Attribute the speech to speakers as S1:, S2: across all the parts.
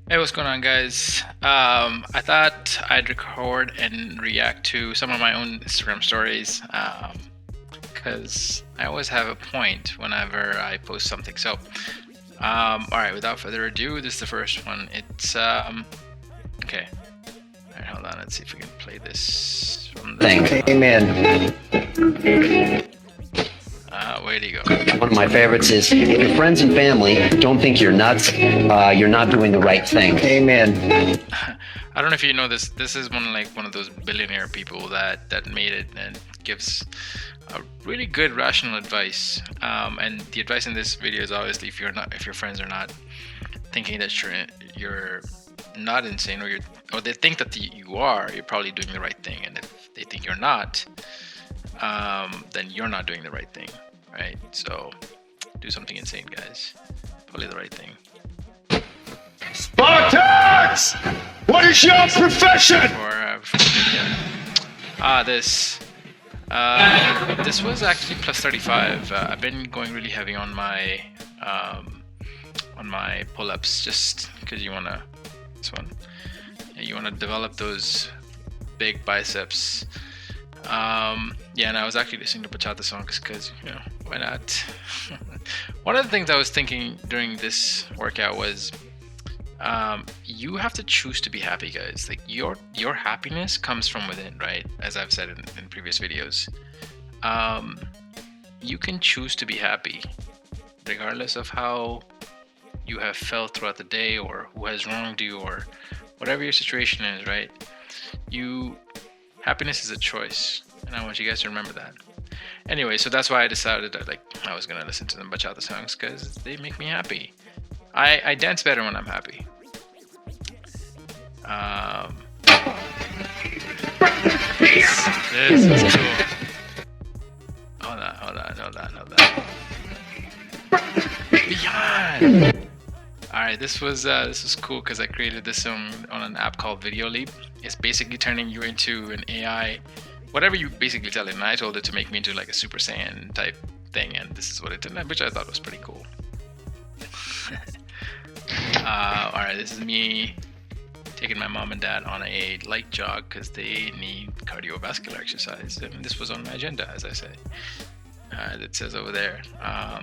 S1: Hey, what's going on, guys? I thought I'd record and react to some of my own Instagram stories, because I always have a point whenever I post something. So, all right, without further ado, this is the first one. It's okay. All right, hold on. Let's see if we can play this from the
S2: Amen.
S1: where'd he go?
S2: One of my favorites is, if your friends and family don't think you're nuts, you're not doing the right thing. Amen.
S1: I don't know if you know this. This is one of those billionaire people that made it and gives a really good rational advice. And the advice in this video is obviously if your friends are not thinking that you're not insane, or they think that you are, you're probably doing the right thing. And if they think you're not, then you're not doing the right thing, right? So do something insane, guys. Probably the right thing.
S3: Spartans! What is your profession?
S1: This was actually plus 35. I've been going really heavy on my pull-ups, just because you wanna develop those big biceps. Yeah, and I was actually listening to bachata songs because, why not? One of the things I was thinking during this workout was, you have to choose to be happy, guys. Like your happiness comes from within, right? As I've said in previous videos. You can choose to be happy regardless of how you have felt throughout the day, or who has wronged you, or whatever your situation is, right? Happiness is a choice, and I want you guys to remember that. Anyway, so that's why I decided that I was gonna listen to the bachata songs, because they make me happy. I dance better when I'm happy. This is cool. Hold on. Beyond. All right, this was cool because I created this on an app called Video Leap. It's basically turning you into an AI, whatever you basically tell it. And I told it to make me into like a Super Saiyan type thing, and this is what it did, which I thought was pretty cool. All right, this is me taking my mom and dad on a light jog because they need cardiovascular exercise, and this was on my agenda, as I say. It says over there. I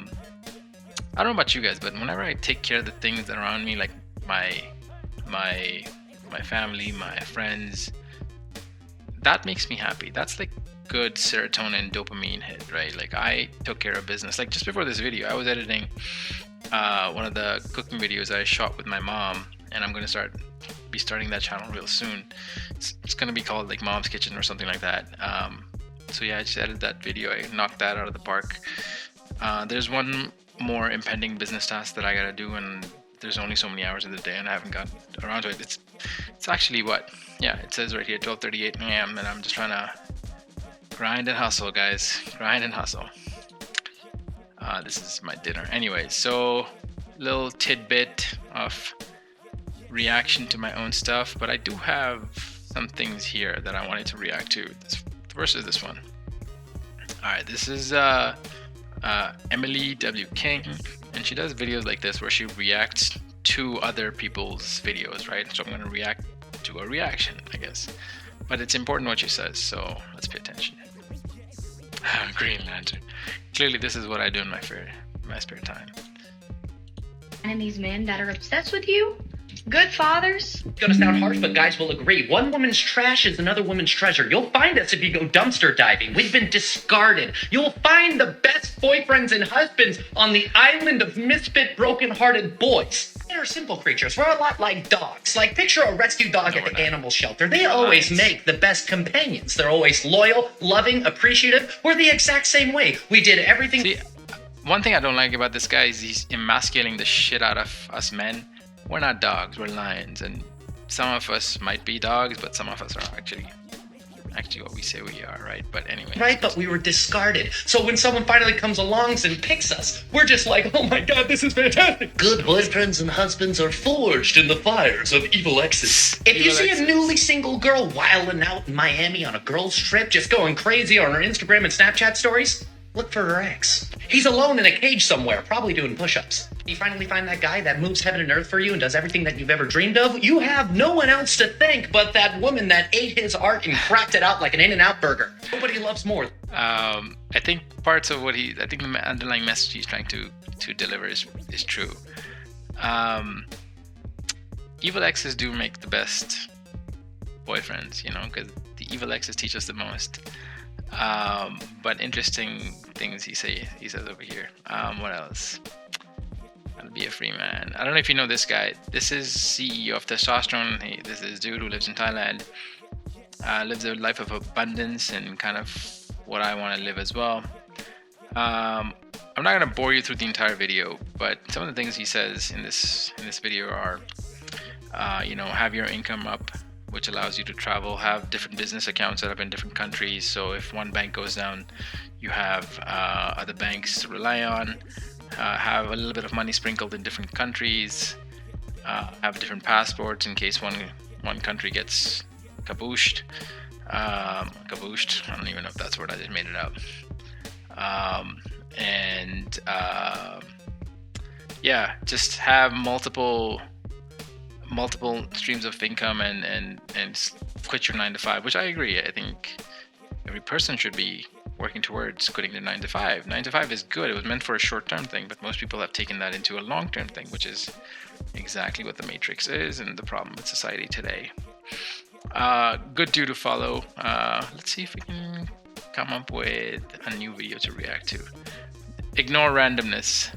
S1: don't know about you guys, but whenever I take care of the things that are around me, like my family, my friends, that makes me happy. That's like good serotonin, dopamine hit, right? Like I took care of business. Like just before this video, I was editing one of the cooking videos I shot with my mom, and I'm gonna be starting that channel real soon. It's gonna be called like Mom's Kitchen or something like that. So yeah, I just edited that video. I knocked that out of the park. There's one more impending business task that I gotta do, and there's only so many hours in the day, and I haven't got around to it. It's actually it says right here 12:38 a.m. and I'm just trying to grind and hustle, guys. Grind and hustle. This is my dinner anyway. So little tidbit of reaction to my own stuff, but I do have some things here that I wanted to react to. The first is this one. All right, this is Emily W. King, and she does videos like this where she reacts to other people's videos, right? So I'm going to react to a reaction, I guess. But it's important what she says, so let's pay attention. Green Lantern. Clearly, this is what I do in my spare time.
S4: And these men that are obsessed with you, good fathers.
S5: It's gonna sound harsh, but guys will agree. One woman's trash is another woman's treasure. You'll find us if you go dumpster diving. We've been discarded. You'll find the best boyfriends and husbands on the island of misfit, broken-hearted boys. They're simple creatures. We're a lot like dogs. Like, picture a rescue dog at the animal shelter. They always make the best companions. They're always loyal, loving, appreciative. We're the exact same way. We did everything...
S1: See, one thing I don't like about this guy is he's emasculating the shit out of us men. We're not dogs, we're lions, and some of us might be dogs, but some of us are actually what we say we are, right? But anyway.
S5: Right, but we were discarded. So when someone finally comes along and picks us, we're just like, oh my god, this is fantastic. Good boyfriends and husbands are forged in the fires of evil exes. If you see a newly single girl wilding out in Miami on a girls' trip, just going crazy on her Instagram and Snapchat stories, look for her ex. He's alone in a cage somewhere, probably doing push-ups. You finally find that guy that moves heaven and earth for you and does everything that you've ever dreamed of. You have no one else to thank but that woman that ate his art and cracked it out like an In-N-Out burger. Nobody loves more.
S1: I think parts of what I think the underlying message he's trying to deliver is true. Evil exes do make the best boyfriends, because the evil exes teach us the most. But interesting things he says over here. What else? I'll be a free man. I don't know if you know this guy. This is CEO of Testosterone. This is dude who lives in Thailand. Lives a life of abundance and kind of what I want to live as well. I'm not gonna bore you through the entire video, but some of the things he says in this video are, have your income up, which allows you to travel. Have different business accounts set up in different countries. So if one bank goes down, you have other banks to rely on. Have a little bit of money sprinkled in different countries. Have different passports in case one country gets kabooshed. Kabooshed. I don't even know if that's the word. I just made it up. Just have multiple streams of income and quit your 9 to 5, which I agree. I think every person should be working towards quitting their 9 to 5. 9 to 5 is good. It was meant for a short-term thing, but most people have taken that into a long-term thing, which is exactly what the Matrix is and the problem with society today. Good dude to follow. Let's see if we can come up with a new video to react to. Ignore randomness.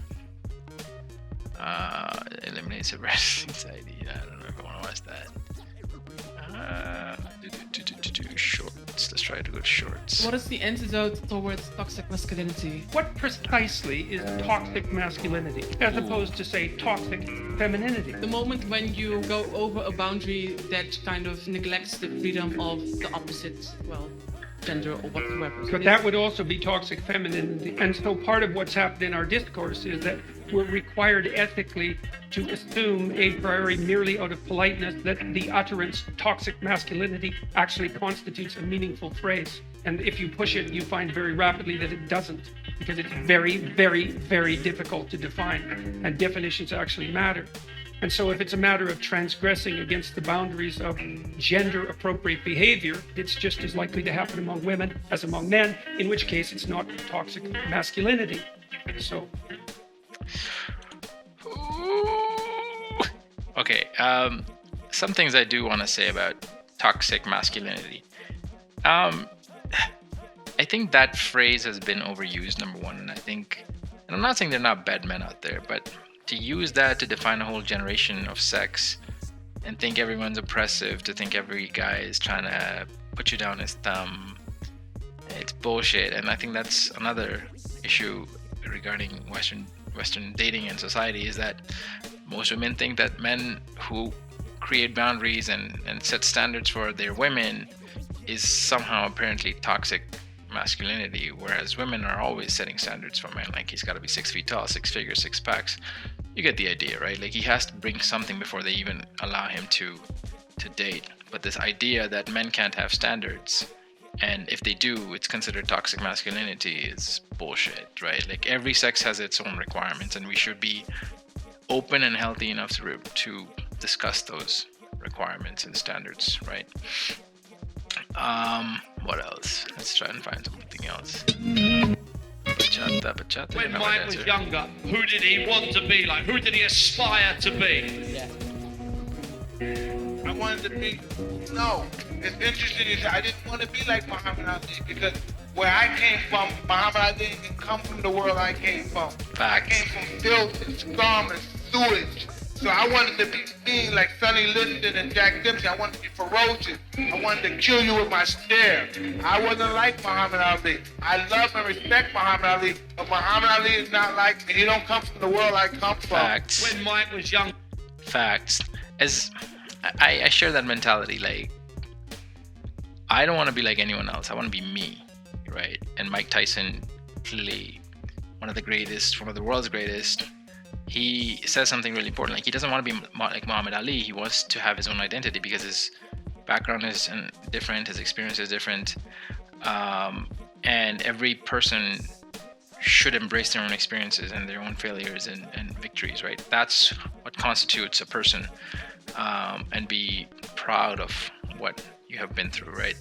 S1: Eliminates anxiety. I don't know if I want to watch that. Shorts. Let's try to go to shorts.
S6: What is the antidote towards toxic masculinity?
S7: What precisely is toxic masculinity, as opposed to, say, toxic femininity?
S6: The moment when you go over a boundary that kind of neglects the freedom of the opposite, gender or whatsoever.
S7: But that would also be toxic femininity. And so part of what's happened in our discourse is that we're required ethically to assume a priori, merely out of politeness, that the utterance toxic masculinity actually constitutes a meaningful phrase. And if you push it, you find very rapidly that it doesn't, because it's very, very, very difficult to define, and definitions actually matter. And so if it's a matter of transgressing against the boundaries of gender appropriate behavior, it's just as likely to happen among women as among men, in which case it's not toxic masculinity. So.
S1: Okay, some things I do want to say about toxic masculinity. I think that phrase has been overused, number one, and I'm not saying there are not bad men out there, but to use that to define a whole generation of sex and think everyone's oppressive, to think every guy is trying to put you down his thumb, it's bullshit. And I think that's another issue regarding Western dating and society, is that most women think that men who create boundaries and set standards for their women is somehow apparently toxic masculinity, whereas women are always setting standards for men. Like, he's got to be 6 feet tall, 6 figures, 6 packs. You get the idea, right? Like, he has to bring something before they even allow him to date. But this idea that men can't have standards, and if they do, it's considered toxic masculinity, is bullshit, right? Like, every sex has its own requirements, and we should be open and healthy enough to discuss those requirements and standards, right? What else? Let's try and find something else. Bachata.
S3: When Mike was younger, who did he want to be like? Who did he aspire to be?
S8: I wanted to be, it's interesting is I didn't want to be like Muhammad Ali, because where I came from, Muhammad Ali didn't come from the world I came from.
S1: Facts.
S8: I came from filth and scum and sewage. So I wanted to be like Sonny Liston and Jack Dempsey. I wanted to be ferocious. I wanted to kill you with my stare. I wasn't like Muhammad Ali. I love and respect Muhammad Ali, but Muhammad Ali is not like me. He don't come from the world I come from.
S1: Facts.
S3: When Mike was young.
S1: Facts. As I share that mentality. Like, I don't want to be like anyone else. I want to be me, right? And Mike Tyson, clearly one of the greatest, one of the world's greatest. He says something really important. Like, he doesn't want to be like Muhammad Ali. He wants to have his own identity because his background is different, his experience is different, and every person should embrace their own experiences and their own failures and victories, right? That's what constitutes a person, and be proud of what you have been through, right?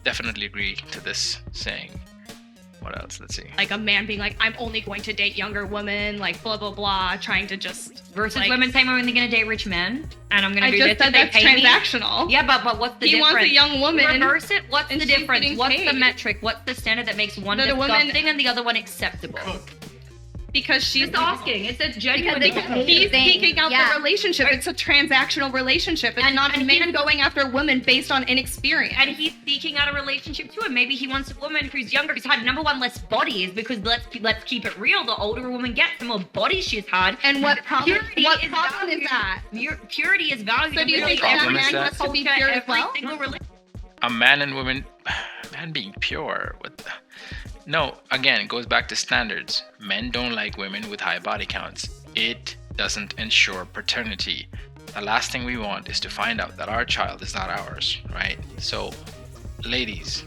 S1: Definitely agree to this saying. What else? Let's see.
S9: Like a man being like, I'm only going to date younger women, like blah blah blah, trying to just
S10: versus
S9: like,
S10: women saying I'm only gonna date rich men and I'm gonna
S9: I
S10: do
S9: just
S10: this
S9: said
S10: if they
S9: that's
S10: pay me.
S9: transactional.
S10: Yeah, but what's the
S9: He
S10: difference?
S9: wants a young woman.
S10: Reverse it. What's
S9: and
S10: the
S9: she's
S10: difference?
S9: getting
S10: What's the
S9: paid.
S10: metric? What's the standard that makes one
S9: That a woman-
S10: disgusting and the other one acceptable?
S9: Because she's
S10: Just asking. It's a genuine.
S9: He's seeking out
S10: Yeah.
S9: the relationship. It's a transactional relationship. It's not a man going after a woman based on inexperience.
S10: And he's seeking out a relationship too, and maybe he wants a woman who's younger, who's had number one less bodies. Because let's keep it real, the older a woman gets, the more bodies she's had.
S9: And what problem?
S10: Purity
S9: What
S10: is
S9: problem
S10: valued.
S9: is that?
S10: Purity is valued.
S9: So do you
S10: in
S9: think
S10: every
S9: that
S1: man
S9: man
S1: has
S9: to be
S10: culture,
S9: pure as
S10: every
S9: well?
S10: single religion.
S1: A man and women, man being pure. No, again, it goes back to standards. Men don't like women with high body counts. It doesn't ensure paternity. The last thing we want is to find out that our child is not ours, right? So, ladies,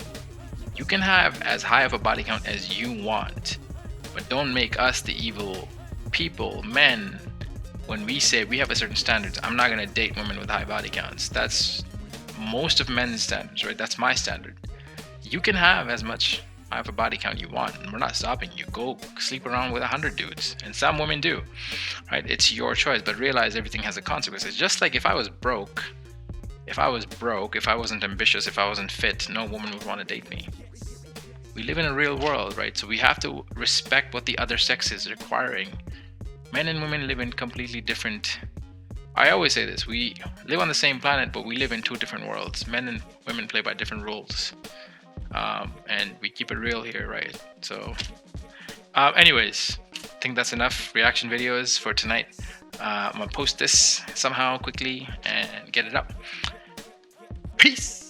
S1: you can have as high of a body count as you want, but don't make us the evil people, men. When we say we have a certain standards, I'm not gonna date women with high body counts. That's most of men's standards, right? That's my standard. You can have as much high of a body count you want, and we're not stopping you. Go sleep around with 100 dudes, and some women do, right? It's your choice, but realize everything has a consequence. It's just like if I was broke, if I wasn't ambitious, if I wasn't fit, no woman would want to date me. We live in a real world, right? So we have to respect what the other sex is requiring. Men and women live in completely different. I always say this: we live on the same planet, but we live in two different worlds. Men and women play by different rules, and we keep it real here, right? So, anyways, I think that's enough reaction videos for tonight. I'm gonna post this somehow quickly and get it up. Peace.